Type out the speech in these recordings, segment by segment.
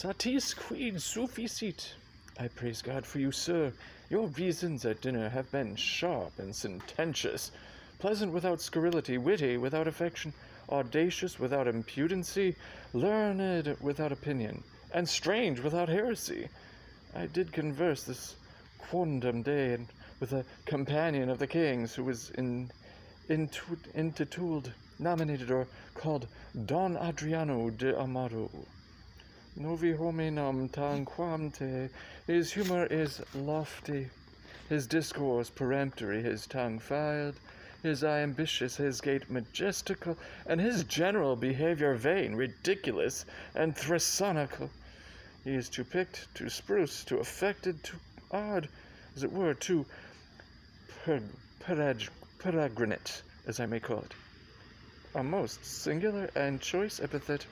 Satis quid sufficit. I praise God for you, sir. Your reasons at dinner have been sharp and sententious, pleasant without scurrility, witty without affection, audacious without impudency, learned without opinion, and strange without heresy. I did converse this quondam day with a companion of the king's, who was intituled, nominated, or called Don Adriano de Amaro. Novi hominum tanquam te. His humor is lofty, his discourse peremptory, his tongue filed, his eye ambitious, his gait majestical, and his general behavior vain, ridiculous, and thrasonical. He is too picked, too spruce, too affected, too odd, as it were, too peregrinate, as I may call it. A most singular and choice epithet.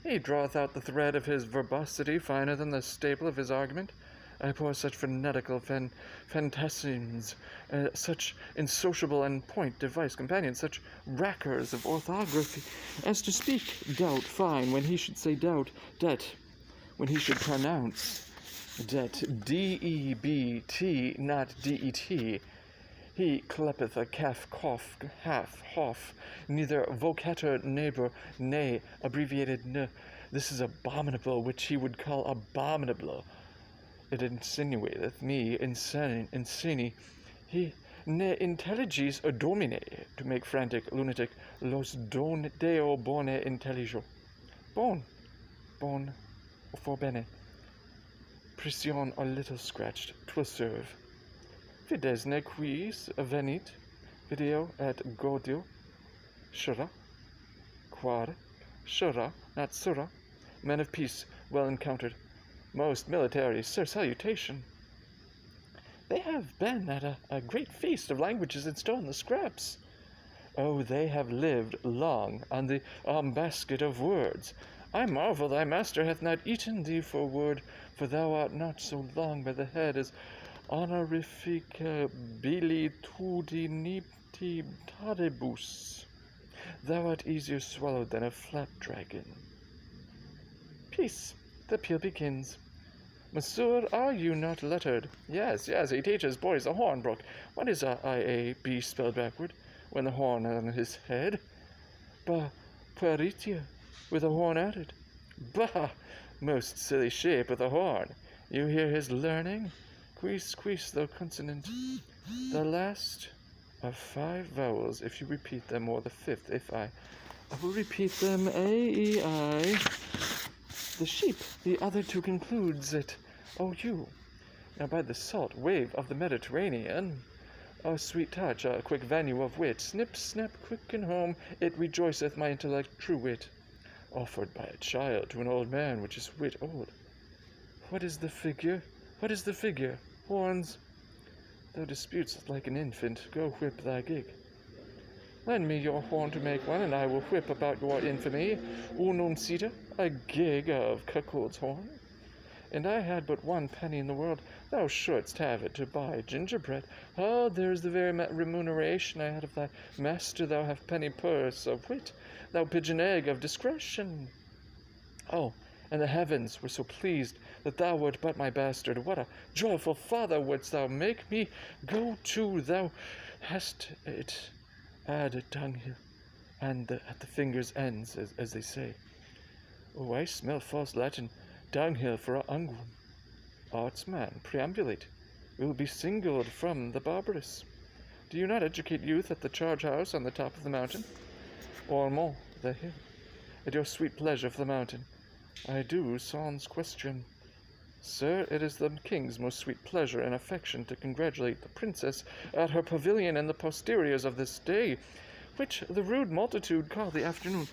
He draweth out the thread of his verbosity finer than the staple of his argument. I pour such phonetical phantasms, such insociable and point device companions, such rackers of orthography, as to speak doubt fine when he should say doubt, det, when he should pronounce det, D-E-B-T, not D-E-T. He cleppeth a calf cough, half, hoff, neither vocator neighbor, nay, abbreviated n. This is abominable, which he would call abominable. It insinuateth me insani, he ne intelligis domine, to make frantic, lunatic, los don deo bone intelligio. Bon, for bene. Prision a little scratched, 'twill serve. Fidesne quis venit, video et godio, shura, quare, shura, not sura, men of peace, well encountered, most military, sir, salutation. They have been at a great feast of languages in stone, the scraps. Oh, they have lived long on the basket of words. I marvel thy master hath not eaten thee for word, for thou art not so long by the head as honorifica bilitudiniptibus. Thou art easier swallowed than a flapdragon. Peace. The appeal begins. Monsieur, are you not lettered? Yes, he teaches boys the horn book. What is I-A-B spelled backward, when the horn on his head? Pueritia, with a horn added. Bah! Most silly shape with a horn. You hear his learning? Quis, though consonant. The last of 5 vowels, if you repeat them, or the 5th, if I will repeat them, A-E-I. The sheep, the other 2 concludes it. O you. Now by the salt wave of the Mediterranean, a sweet touch, a quick venue of wit, snip, snap, quick and home, it rejoiceth my intellect, true wit, offered by a child to an old man, which is wit old. What is the figure? Horns. Thou disputest like an infant, go whip thy gig. Lend me your horn to make one, and I will whip about your infamy. Unum cita, a gig of cuckold's horn. And I had but 1 penny in the world, thou shouldst have it to buy gingerbread. Oh, there's the very remuneration I had of thy master, thou half penny purse of wit, thou pigeon egg of discretion. Oh, and the heavens were so pleased that thou wert but my bastard. What a joyful father wouldst thou make me go to, thou hast it. Add dunghill, and at the fingers' ends, as they say. Oh, I smell false Latin, dunghill for a unguum. Artsman, preambulate, will be singled from the barbarous. Do you not educate youth at the charge house on the top of the mountain? Ormont, the hill, at your sweet pleasure for the mountain. I do, sans question. Sir, it is the king's most sweet pleasure and affection to congratulate the princess at her pavilion and the posteriors of this day, which the rude multitude call the afternoon.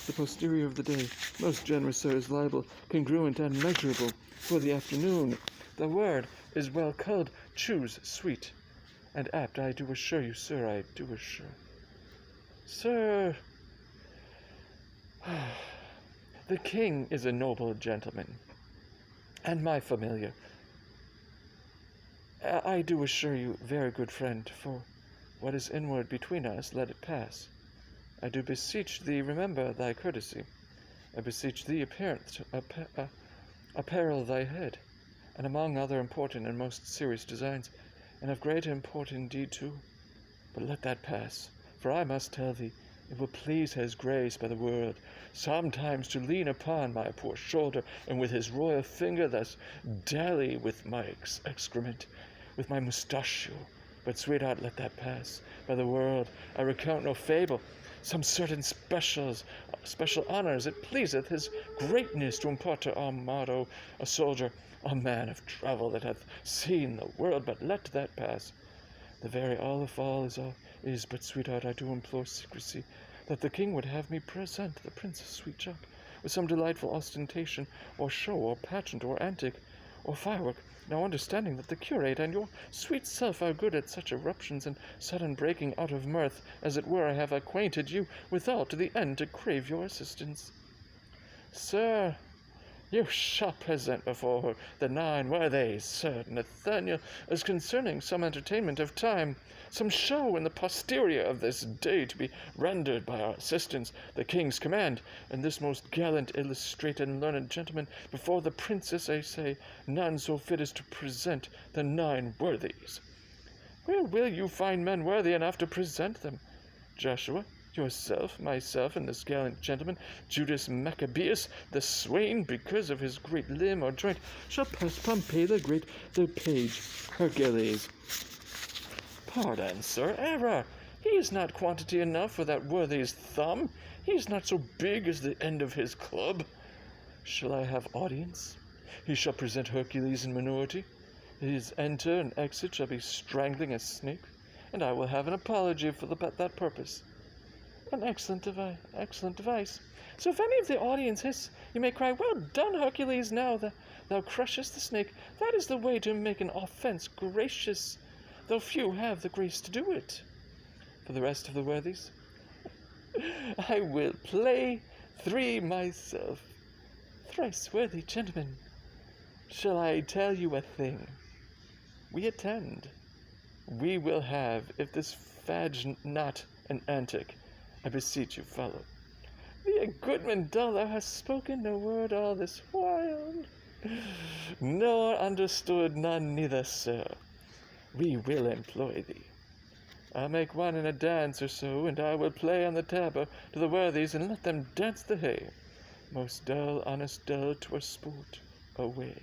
The posterior of the day, most generous, sir, is liable, congruent, and measurable, for the afternoon. The word is well culled, choose, sweet, and apt, I do assure you, sir, I do assure. Sir, the king is a noble gentleman, and my familiar. I do assure you, very good friend, for what is inward between us, let it pass. I do beseech thee, remember thy courtesy. I beseech thee, apparel thy head, and among other important and most serious designs, and of great import indeed too. But let that pass, for I must tell thee, it will please his grace by the world sometimes to lean upon my poor shoulder, and with his royal finger thus dally with my excrement, with my mustachio. But, sweetheart, let that pass. By the world, I recount no fable. Some certain special honors it pleaseth his greatness to impart to Armado, a soldier, a man of travel that hath seen the world. But let that pass. The very all of all is but, sweetheart, I do implore secrecy, that the king would have me present the Princess Sweet Chuck with some delightful ostentation, or show, or pageant, or antic, or firework. Now, understanding that the curate and your sweet self are good at such eruptions and sudden breaking out of mirth, as it were, I have acquainted you withal to the end to crave your assistance. Sir, you shall present before her the 9 worthies, Sir Nathaniel, as concerning some entertainment of time, some show in the posterior of this day to be rendered by our assistance, the king's command, and this most gallant, illustrate, and learned gentleman before the princess, I say, none so fit as to present the 9 worthies. Where will you find men worthy enough to present them? Joshua, yourself, myself, and this gallant gentleman, Judas Maccabeus, the swain, because of his great limb or joint, shall pass Pompey the page, Hercules. Pardon, sir, error. He is not quantity enough for that worthy's thumb. He is not so big as the end of his club. Shall I have audience? He shall present Hercules in minority. His enter and exit shall be strangling a snake, and I will have an apology for that purpose. An excellent device. So if any of the audience hiss, you may cry, "Well done, Hercules, now thou crushest the snake." That is the way to make an offense gracious, though few have the grace to do it. For the rest of the worthies, I will play 3 myself. Thrice worthy gentlemen, shall I tell you a thing? We attend. We will have, if this fadge not an antic, I beseech you, follow. Be a goodman, dull, thou hast spoken no word all this while, nor understood none neither, sir. We will employ thee. I'll make one in a dance or so, and I will play on the tabor to the worthies, and let them dance the hay. Most dull, honest dull, 'twere sport away.